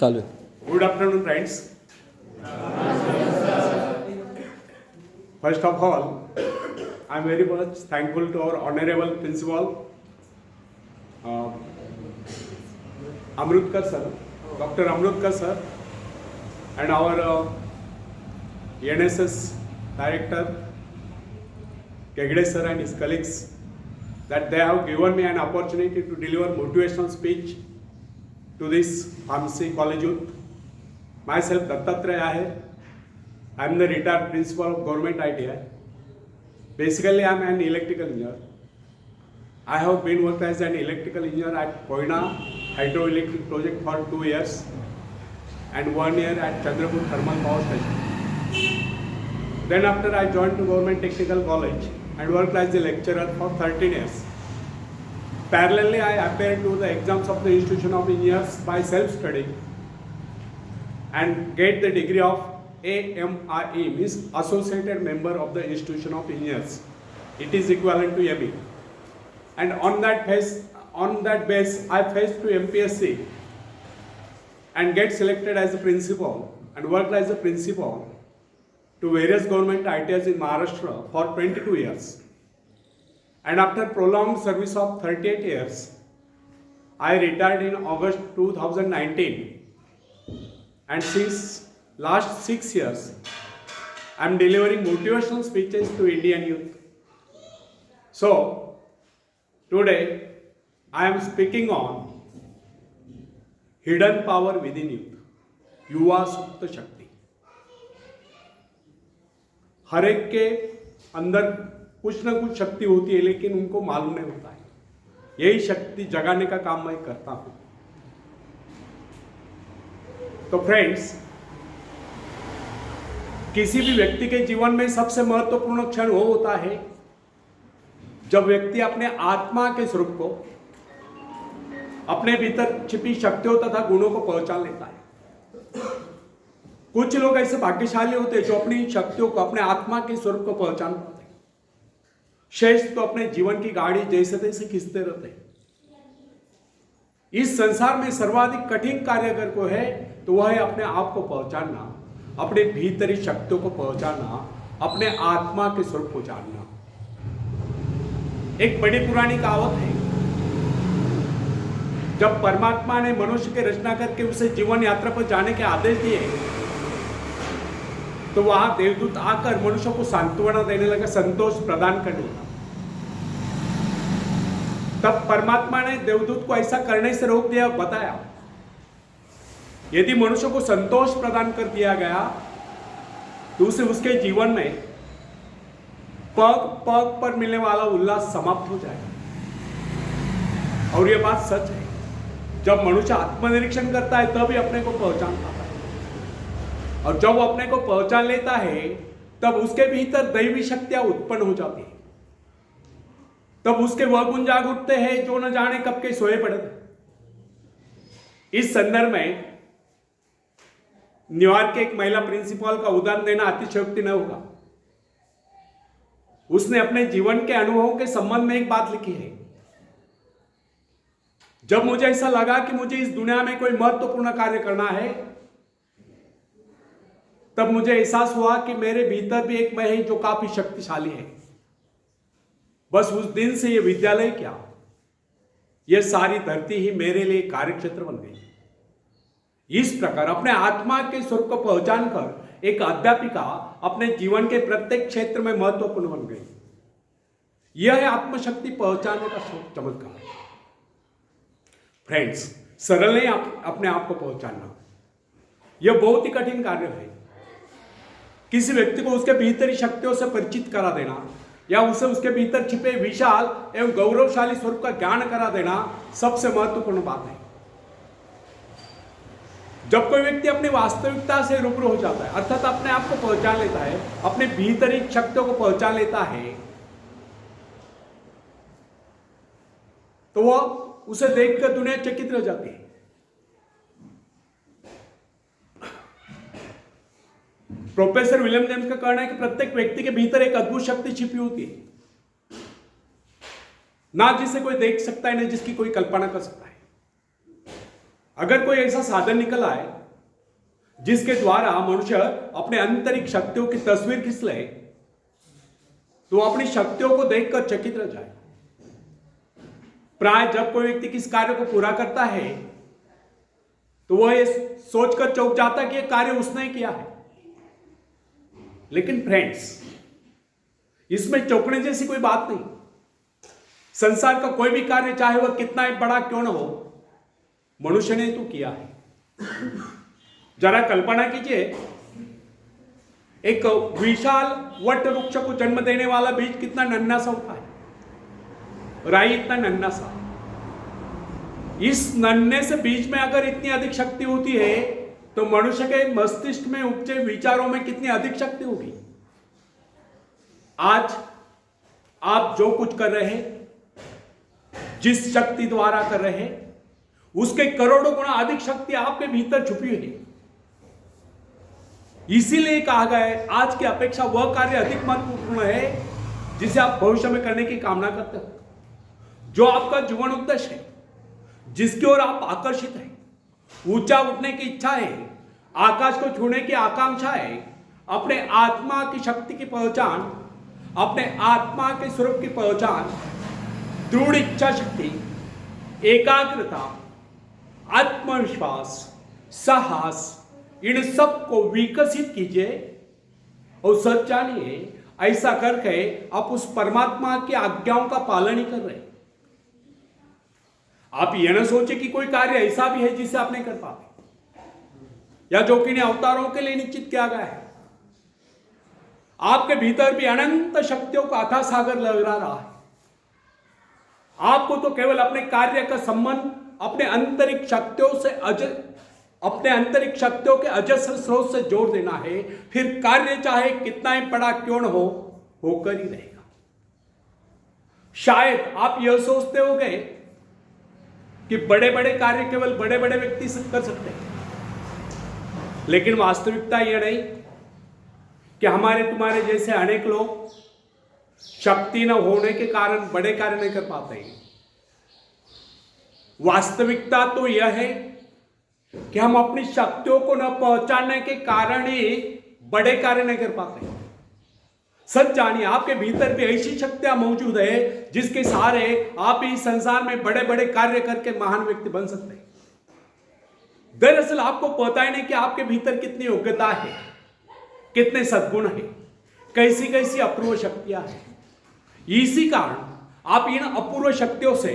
चालू. Good afternoon, friends. First of all, I am very much thankful to our honorable principal, Amrutkar sir, Dr. Amrutkar sir, and our NSS director, Kegde sir and his colleagues, that they have given me an opportunity to deliver motivational speech to this pharmacy college youth. Myself, Dattatreya Ahir. I am the retired principal of Government ITI. Basically, I am an electrical engineer. I have been worked as an electrical engineer at Koina hydroelectric project for 2 years and 1 year at Chandrapur thermal power station. Then after I joined to Government Technical College and worked as a lecturer for 13 years. Parallelly, I appeared to the exams of the Institution of Engineers by self-study and get the degree of AMIE, means Associated Member of the Institution of Engineers. It is equivalent to ME. And on that base, I faced to MPSC and get selected as a principal and worked as a principal to various government ITIs in Maharashtra for 22 years. And after prolonged service of 38 years, I retired in August 2019. And since last 6 years, I am delivering motivational speeches to Indian youth. So, today, I am speaking on hidden power within youth, युवा सुप्त शक्ति. हर एक के अंदर कुछ ना कुछ शक्ति होती है, लेकिन उनको मालूम नहीं होता है. यही शक्ति जगाने का काम मैं करता हूं. तो फ्रेंड्स, किसी भी व्यक्ति के जीवन में सबसे महत्वपूर्ण क्षण वो होता है जब व्यक्ति अपने आत्मा के स्वरूप को, अपने भीतर छिपी शक्तियों तथा गुणों को पहचान लेता है. कुछ लोग ऐसे भाग्यशाली होते हैं जो अपनी शक्तियों को, अपने आत्मा के स्वरूप को पहचान पाते हैं. शेष तो अपने जीवन की गाड़ी जैसे तैसे खींचते रहते हैं. इस संसार में सर्वाधिक कठिन कार्य अगर कोई है तो वह है अपने आप को पहचानना, अपने भीतरी शक्तियों को पहचानना, अपने आत्मा के स्वरूप को जानना. एक बड़ी पुरानी कहावत है, जब परमात्मा ने मनुष्य की रचना करके उसे जीवन यात्रा पर जाने के आदेश दिए तो वहां देवदूत आकर मनुष्य को सांत्वना देने लगा, संतोष प्रदान करने लगा. तब परमात्मा ने देवदूत को ऐसा करने से रोक दिया, बताया यदि मनुष्य को संतोष प्रदान कर दिया गया तो उसे उसके जीवन में पग पग पर मिलने वाला उल्लास समाप्त हो जाएगा. और यह बात सच है. जब मनुष्य आत्मनिरीक्षण करता है तभी अपने को पहचान पाता है, और जब वो अपने को पहचान लेता है तब उसके भीतर दैवी शक्तियां उत्पन्न हो जाती है. तब उसके वह गुण जाग उठते हैं जो न जाने कब के सोए पड़े थे. इस संदर्भ में न्यूयॉर्क के एक महिला प्रिंसिपल का उदाहरण देना अतिशयोक्ति न होगा. उसने अपने जीवन के अनुभवों के संबंध में एक बात लिखी है. जब मुझे ऐसा लगा कि मुझे इस दुनिया में कोई महत्वपूर्ण कार्य करना है, तब मुझे एहसास हुआ कि मेरे भीतर भी एक मैं है जो काफी शक्तिशाली है. बस उस दिन से यह विद्यालय क्या, यह सारी धरती ही मेरे लिए कार्यक्षेत्र बन गई. इस प्रकार अपने आत्मा के स्वरूप को पहचान कर एक अध्यापिका अपने जीवन के प्रत्येक क्षेत्र में महत्वपूर्ण बन गई. यह है आत्मशक्ति पहचानने का चमत्कार. फ्रेंड्स, सरल नहीं अपने आप को पहचानना, यह बहुत ही कठिन कार्य है. किसी व्यक्ति को उसके भीतरी शक्तियों से परिचित करा देना या उसे उसके भीतर छिपे विशाल एवं गौरवशाली स्वरूप का ज्ञान करा देना सबसे महत्वपूर्ण बात है. जब कोई व्यक्ति अपनी वास्तविकता से रूबरू हो जाता है, अर्थात अपने आप को पहचान लेता है, अपने भीतरी शक्तियों को पहचान लेता है, तो वह उसे देखकर दुनिया चकित रह जाती है. प्रोफेसर विलियम जेम्स का कहना है कि प्रत्येक व्यक्ति के भीतर एक अद्भुत शक्ति छिपी होती है, ना जिसे कोई देख सकता है, ना जिसकी कोई कल्पना कर सकता है. अगर कोई ऐसा साधन निकल आए जिसके द्वारा मनुष्य अपने आंतरिक शक्तियों की तस्वीर खींच ले, तो अपनी शक्तियों को देखकर चकित रह जाए। प्राय जब कोई व्यक्ति किस कार्य को पूरा करता है तो वह ये सोचकर चौंक जाता कि यह कार्य उसने किया है। लेकिन फ्रेंड्स, इसमें चौंकने जैसी कोई बात नहीं। संसार का कोई भी कार्य, चाहे वह कितना ही बड़ा क्यों न हो, मनुष्य ने तो किया है। जरा कल्पना कीजिए, एक विशाल वट वृक्ष को जन्म देने वाला बीज कितना नन्हा सा होता है, राई इतना नन्हा सा। इस नन्हे से बीज में अगर इतनी अधिक शक्ति होती है तो मनुष्य के मस्तिष्क में उपजे विचारों में कितनी अधिक शक्ति होगी। आज आप जो कुछ कर रहे हैं, जिस शक्ति द्वारा कर रहे हैं, उसके करोड़ों गुना अधिक शक्ति आपके भीतर छुपी हुई है। इसीलिए कहा गया है, आज की अपेक्षा वह कार्य अधिक महत्वपूर्ण है जिसे आप भविष्य में करने की कामना करते हो, जो आपका जीवन उद्देश्य है, जिसकी ओर आप आकर्षित हैं। ऊंचा उठने की इच्छा है, आकाश को छूने की आकांक्षा है, अपने आत्मा की शक्ति की पहचान, अपने आत्मा के स्वरूप की पहचान, दृढ़ इच्छा शक्ति, एकाग्रता, आत्मविश्वास, साहस, इन सब को विकसित कीजिए और सच जानिए, ऐसा करके आप उस परमात्मा की आज्ञाओं का पालन ही कर रहे हैं। आप यह न सोचे कि कोई कार्य ऐसा भी है जिसे आप नहीं कर पाते, या जो कि अवतारों के लिए निश्चित किया गया है। आपके भीतर भी अनंत शक्तियों का अथाह सागर लहरा रहा है। आपको तो केवल अपने कार्य का संबंध अपने आंतरिक शक्तियों के अजस्र स्रोत से जोड़ देना है। फिर कार्य चाहे कितना ही बड़ा क्यों न हो, होकर ही रहेगा। शायद आप यह सोचते होंगे कि बड़े बड़े कार्य केवल बड़े बड़े व्यक्ति कर सकते हैं, लेकिन वास्तविकता यह नहीं कि हमारे तुम्हारे जैसे अनेक लोग शक्ति न होने के कारण बड़े कार्य नहीं कर पाते हैं। वास्तविकता तो यह है कि हम अपनी शक्तियों को न पहचानने के कारण ही बड़े कार्य नहीं कर पाते। सच जानिए, आपके भीतर भी ऐसी शक्तियां मौजूद है जिसके सहारे आप इस संसार में बड़े बड़े कार्य करके महान व्यक्ति बन सकते हैं। दरअसल आपको पता ही नहीं कि आपके भीतर कितनी योग्यता है, कितने सद्गुण है, कैसी कैसी अपूर्व शक्तियां हैं। इसी कारण आप इन अपूर्व शक्तियों से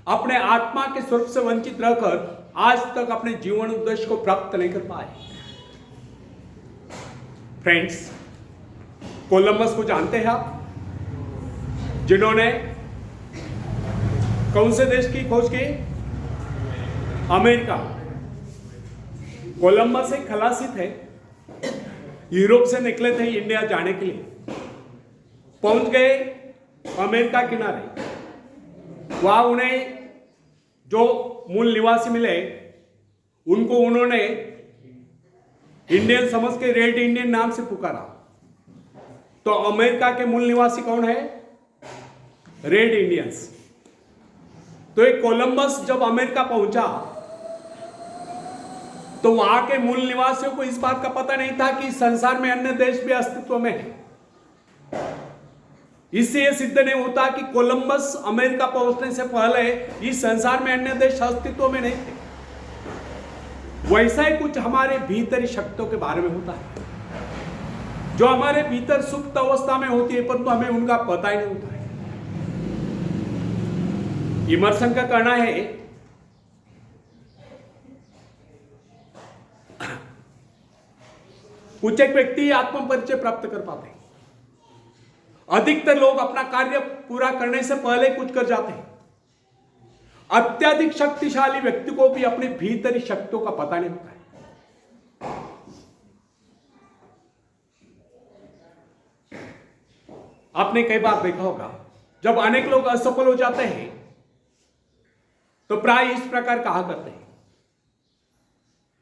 अपने आत्मा के स्वरूप से वंचित रहकर आज तक अपने जीवन उद्देश्य को प्राप्त नहीं कर पाए। फ्रेंड्स, कोलंबस को जानते हैं आप, जिन्होंने कौन से देश की खोज की? अमेरिका। कोलंबस एक खलासी थे, यूरोप से निकले थे इंडिया जाने के लिए। पहुंच गए अमेरिका किनारे। वहां उन्हें जो मूल निवासी मिले, उनको उन्होंने इंडियन समझ के रेड इंडियन नाम से पुकारा। तो अमेरिका के मूल निवासी कौन है? Red Indians. तो एक कोलंबस जब अमेरिका पहुंचा तो वहां के मूल निवासियों को इस बात का पता नहीं था कि संसार में अन्य देश भी अस्तित्व में है। इससे यह सिद्ध नहीं होता कि कोलंबस अमेरिका पहुंचने से पहले इस संसार में अन्य देश अस्तित्व में नहीं थे। वैसा ही कुछ हमारे भीतरी शक्तियों के बारे में होता है, जो हमारे भीतर सुप्त अवस्था में होती है, परंतु हमें उनका पता ही नहीं होता है। इमर्सन का कहना है कुछ एक व्यक्ति आत्म परिचय प्राप्त कर पाते हैं। अधिकतर लोग अपना कार्य पूरा करने से पहले कुछ कर जाते हैं। अत्यधिक शक्तिशाली व्यक्ति को भी अपने भीतरी शक्तियों का पता नहीं होता है। आपने कई बार देखा होगा, जब अनेक लोग असफल हो जाते हैं तो प्राय इस प्रकार कहा करते हैं,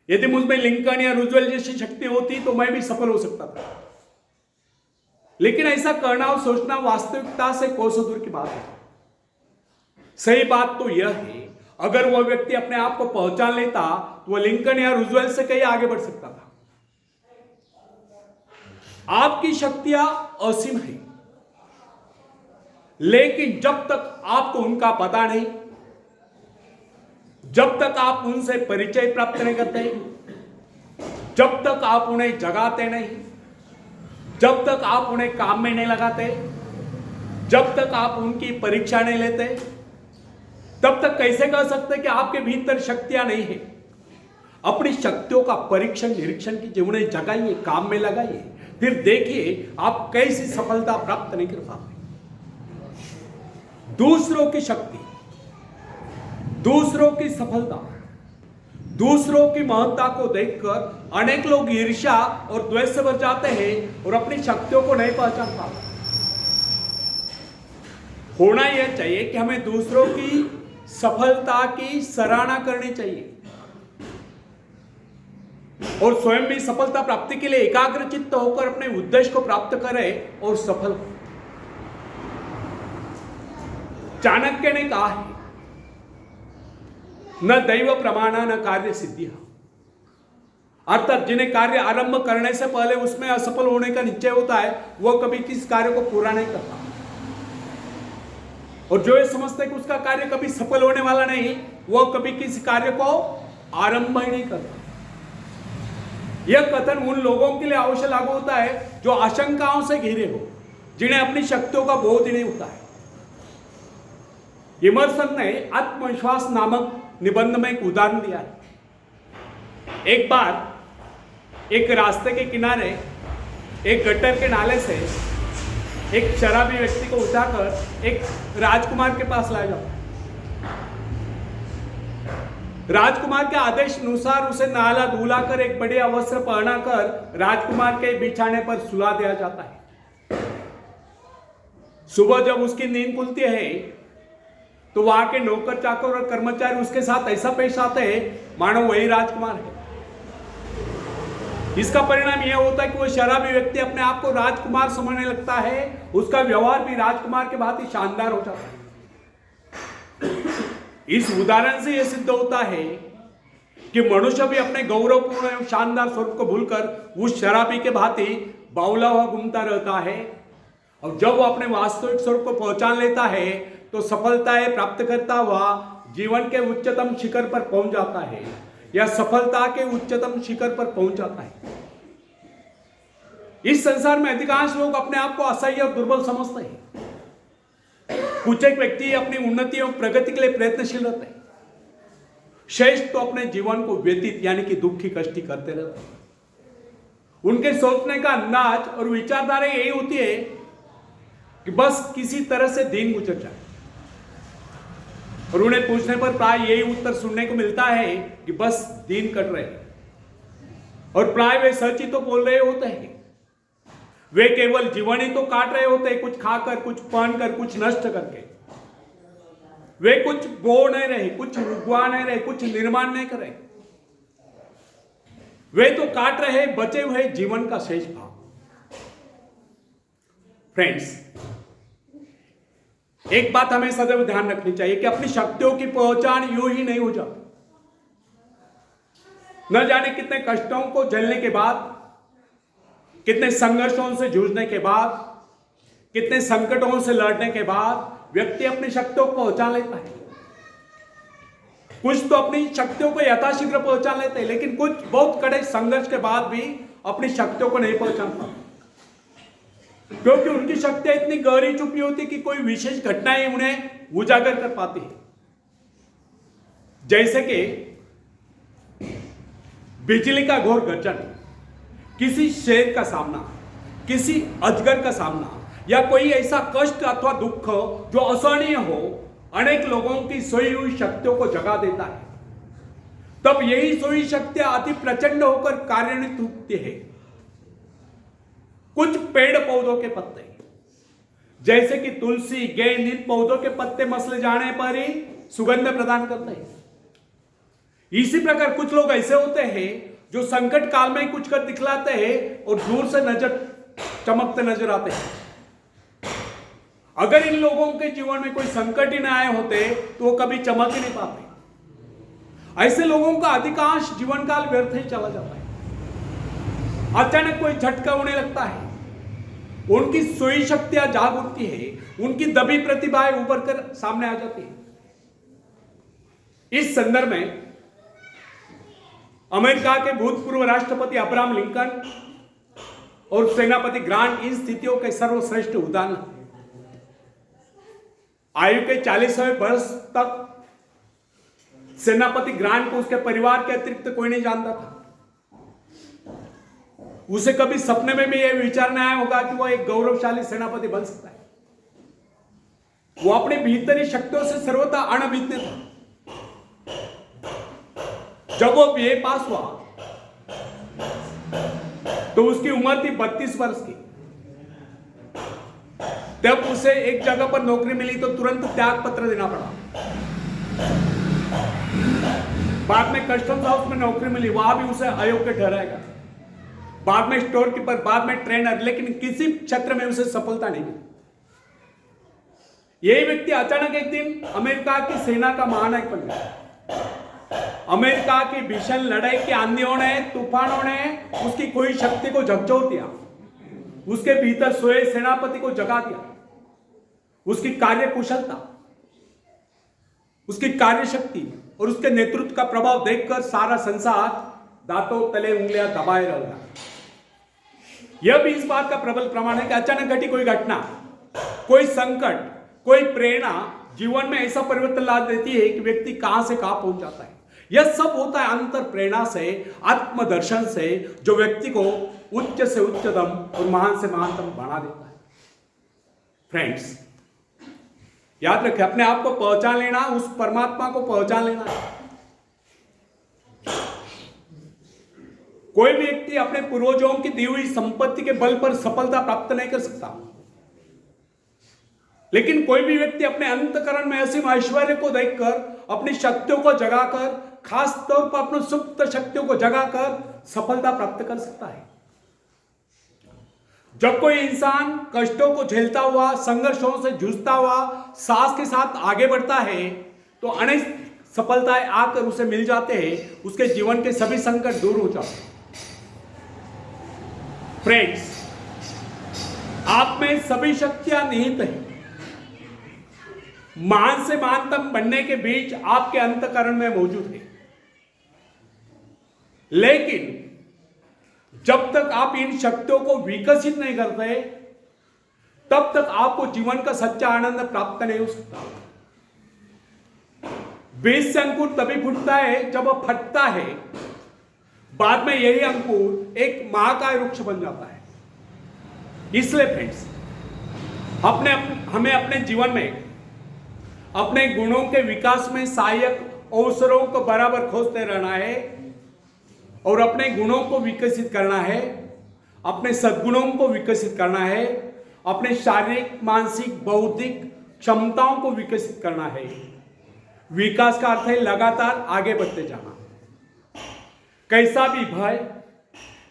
यदि मुझ में लिंकन या रूजवेल्ट जैसी शक्ति होती तो मैं भी सफल हो सकता था। लेकिन ऐसा करना और सोचना वास्तविकता से कोसों दूर की बात है। सही बात तो यह है, अगर वह व्यक्ति अपने आप को पहचान लेता तो वह लिंकन या रूजवेल्ट से कहीं आगे बढ़ सकता था। आपकी शक्तियां असीम है, लेकिन जब तक आपको उनका पता नहीं, जब तक आप उनसे परिचय प्राप्त नहीं करते, जब तक आप उन्हें जगाते नहीं, जब तक आप उन्हें काम में नहीं लगाते, जब तक आप उनकी परीक्षा नहीं लेते, तब तक कैसे कह सकते कि आपके भीतर शक्तियां नहीं है। अपनी शक्तियों का परीक्षण निरीक्षण कीजिए, उन्हें जगाइए, काम में लगाइए, फिर देखिए आप कैसी सफलता प्राप्त नहीं कर पाते। दूसरों की शक्ति, दूसरों की सफलता, दूसरों की महत्ता को देखकर अनेक लोग ईर्ष्या और द्वेष से भर जाते हैं और अपनी शक्तियों को नहीं पहचान पाते। होना यह चाहिए कि हमें दूसरों की सफलता की सराहना करनी चाहिए और स्वयं भी सफलता प्राप्ति के लिए एकाग्रचित्त होकर अपने उद्देश्य को प्राप्त करें और सफल हो। चाणक्य ने कहा है, न दैव प्रमाणा न कार्य सिद्धि, अर्थात जिन्हें कार्य आरंभ करने से पहले उसमें असफल होने का निश्चय होता है वह कभी किस कार्य को पूरा नहीं करता, और जो ये समझते कि उसका कार्य कभी सफल होने वाला नहीं वह कभी किसी कार्य को आरंभ ही नहीं करता। यह कथन उन लोगों के लिए अवश्य लागू होता है जो आशंकाओं से घिरे हो, जिन्हें अपनी शक्तियों का बोध ही नहीं होता है। इमर्सन ने आत्मविश्वास नामक निबंध में एक उदाहरण दिया है। एक बार एक रास्ते के किनारे एक गटर के नाले से एक शराबी व्यक्ति को उठाकर एक राजकुमार के पास लाया जाता है। राजकुमार के आदेश अनुसार उसे नहला धुला कर एक बढ़िया वस्त्र पहनाकर राजकुमार के बिछाने पर सुला दिया जाता है। सुबह जब उसकी नींद खुलती है तो वहां के नौकर चाकर और कर्मचारी उसके साथ ऐसा पेश आते हैं मानो वही राजकुमार है। इसका परिणाम यह होता है कि वह शराबी व्यक्ति अपने आप को राजकुमार समझने लगता है, उसका व्यवहार भी राजकुमार के भांति शानदार हो जाता है। इस उदाहरण से यह सिद्ध होता है कि मनुष्य भी अपने गौरवपूर्ण एवं शानदार स्वरूप को भूलकर उस शराबी के भांति बावला हुआ घूमता रहता है, और जब वो अपने वास्तविक स्वरूप को पहचान लेता है तो सफलताएं प्राप्त करता हुआ जीवन के उच्चतम शिखर पर पहुंच जाता है, या सफलता के उच्चतम शिखर पर पहुंच जाता है। इस संसार में अधिकांश लोग अपने आप को असह्य और दुर्बल समझते हैं। कुछ एक व्यक्ति अपनी उन्नति और प्रगति के लिए प्रयत्नशील रहते हैं, शेष तो अपने जीवन को व्यतीत यानी कि दुखी कष्टी करते रहते हैं। उनके सोचने का अंदाज और विचारधारा यही होती है कि बस किसी तरह से दिन गुजर जाए, और उन्हें पूछने पर प्राय यही उत्तर सुनने को मिलता है कि बस दिन कट रहे हैं, और प्राय वे सच ही तो बोल रहे होते हैं। वे केवल जीवन ही तो काट रहे होते हैं, कुछ खाकर, कुछ पहनकर, कुछ नष्ट करके। वे कुछ बो नहीं रहे, कुछ उगवा नहीं रहे, कुछ निर्माण नहीं कर रहे। वे तो काट रहे बचे हुए जीवन का शेष भाग। फ्रेंड्स, एक बात हमें सदैव ध्यान रखनी चाहिए कि अपनी शक्तियों की पहचान यूं ही नहीं हो जाती। न जाने कितने कष्टों को झेलने के बाद, कितने संघर्षों से जूझने के बाद, कितने संकटों से लड़ने के बाद व्यक्ति अपनी शक्तियों को पहचान लेता है। कुछ तो अपनी शक्तियों को यथाशीघ्र पहचान लेते हैं, लेकिन कुछ बहुत कड़े संघर्ष के बाद भी अपनी शक्तियों को नहीं पहचान पाते, क्योंकि उनकी शक्तियां इतनी गहरी छुपी होती कि कोई विशेष घटनाएं उन्हें उजागर कर पाती है। जैसे कि बिजली का घोर गर्जन, किसी शेर का सामना, किसी अजगर का सामना, या कोई ऐसा कष्ट अथवा दुख जो असहनीय हो, अनेक लोगों की सोई हुई शक्तियों को जगा देता है। तब यही सोई शक्तियां अति प्रचंड होकर कार्यान्वित होती है। कुछ पेड़ पौधों के पत्ते, जैसे कि तुलसी, गेंद, इन पौधों के पत्ते मसले जाने पर ही सुगंध प्रदान करते हैं। इसी प्रकार कुछ लोग ऐसे होते हैं जो संकट काल में कुछ कर दिखलाते हैं और दूर से नजर चमकते नजर आते हैं। अगर इन लोगों के जीवन में कोई संकट ही ना आए होते तो वो कभी चमक ही नहीं पाते। ऐसे लोगों का अधिकांश जीवन काल व्यर्थ ही चला जाता है। अचानक कोई झटका होने लगता है, उनकी सोई शक्तियां जाग उठती है, उनकी दबी प्रतिभाएं उभर कर सामने आ जाती है। इस संदर्भ में अमेरिका के भूतपूर्व राष्ट्रपति अब्राहम लिंकन और सेनापति ग्रांट इन स्थितियों के सर्वश्रेष्ठ उदाहरण। आयु के 40वें वर्ष तक सेनापति ग्रांट को उसके परिवार के अतिरिक्त कोई नहीं जानता था। उसे कभी सपने में भी यह विचार नहीं आया होगा कि वह एक गौरवशाली सेनापति बन सकता है। वो अपने भीतरी शक्तियों से सर्वथा अनभिज्ञ था। जब वो बीए पास हुआ तो उसकी उम्र थी 32 वर्ष की। जब उसे एक जगह पर नौकरी मिली तो तुरंत त्याग पत्र देना पड़ा। बाद में कस्टम्स हाउस में नौकरी मिली, वहां भी उसे अयोग्य ठहराएगा। बाद में स्टोर कीपर, बाद में ट्रेनर, लेकिन किसी क्षेत्र में उसे सफलता नहीं मिली। यही व्यक्ति अचानक एक दिन अमेरिका की सेना का महानायक बन गया। अमेरिका की भीषण लड़ाई के आंधियों ने, तूफानों ने उसकी कोई शक्ति को झकझोर दिया, उसके भीतर सोए सेनापति को जगा दिया। उसकी कार्य कुशलता, उसकी कार्य शक्ति और उसके नेतृत्व का प्रभाव देखकर सारा संसार दांतों तले उंगलियां दबाए रह गया। यह भी इस बात का प्रबल प्रमाण है कि अचानक घटी कोई घटना, कोई संकट, कोई प्रेरणा जीवन में ऐसा परिवर्तन ला देती है कि व्यक्ति कहां से कहां पहुंच जाता है। यह सब होता है अंतर प्रेरणा से, आत्मदर्शन से, जो व्यक्ति को उच्च से उच्चतम और महान से महानतम बना देता है। फ्रेंड्स, याद रखें, अपने आप को पहचान लेना, उस परमात्मा को पहचान लेना है। कोई भी व्यक्ति अपने पूर्वजों की दी हुई संपत्ति के बल पर सफलता प्राप्त नहीं कर सकता, लेकिन कोई भी व्यक्ति अपने अंतःकरण में असीम ऐश्वर्य को देखकर, अपनी शक्तियों को जगाकर, खास तौर पर अपनी सुप्त शक्तियों को जगाकर सफलता प्राप्त कर सकता है। जब कोई इंसान कष्टों को झेलता हुआ, संघर्षों से जूझता हुआ साहस के साथ आगे बढ़ता है तो अनेक सफलताएं आकर उसे मिल जाते हैं, उसके जीवन के सभी संकट दूर हो जाते हैं। फ्रेंड्स, आप में सभी शक्तियां निहित हैं। महान से महानतम बनने के बीच आपके अंतःकरण में मौजूद है, लेकिन जब तक आप इन शक्तियों को विकसित नहीं करते, तब तक आपको जीवन का सच्चा आनंद प्राप्त नहीं हो सकता। बीज से अंकुर तभी फूटता है जब वह फटता है, बाद में यही अंकुर एक महाकाय वृक्ष बन जाता है। इसलिए फ्रेंड्स, हमें अपने जीवन में अपने गुणों के विकास में सहायक अवसरों को बराबर खोजते रहना है और अपने गुणों को विकसित करना है, अपने सद्गुणों को विकसित करना है, अपने शारीरिक, मानसिक, बौद्धिक क्षमताओं को विकसित करना है। विकास का अर्थ है लगातार आगे बढ़ते जाना। कैसा भी भय,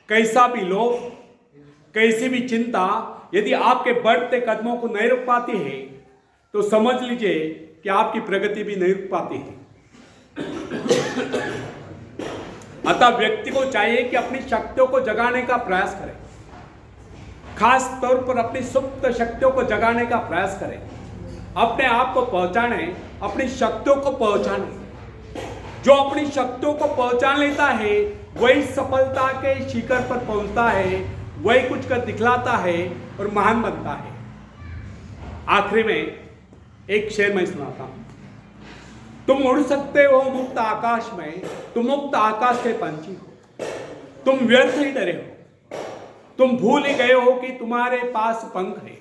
कैसा भी लोभ, कैसी भी चिंता यदि आपके बढ़ते कदमों को नहीं रोक पाती है तो समझ लीजिए कि आपकी प्रगति भी नहीं रुक पाती है। अतः व्यक्ति को चाहिए कि अपनी शक्तियों को जगाने का प्रयास करें, खास तौर पर अपनी सुप्त शक्तियों को जगाने का प्रयास करें। अपने आप को पहचाने, अपनी शक्तियों को पहचाने। जो अपनी शक्तियों को पहचान लेता है वही सफलता के शिखर पर पहुंचता है, वही कुछ कर दिखलाता है और महान बनता है। आखिरी में एक शेर मैं सुनाता हूं। तुम उड़ सकते हो मुक्त आकाश में, तुम मुक्त आकाश के पंछी हो। तुम व्यर्थ ही डरे हो, तुम भूल ही गए हो कि तुम्हारे पास पंख है।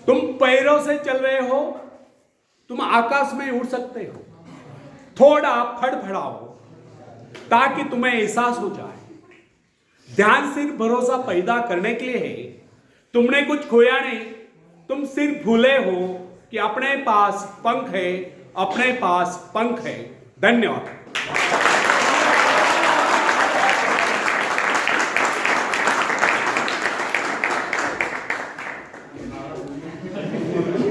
तुम पैरों से चल रहे हो, तुम आकाश में उड़ सकते हो। थोड़ा फड़फड़ाओ ताकि तुम्हें एहसास हो जाए। ध्यान सिर्फ भरोसा पैदा करने के लिए है। तुमने कुछ खोया नहीं, तुम सिर्फ भूले हो कि अपने पास पंख है, अपने पास पंख है। धन्यवाद।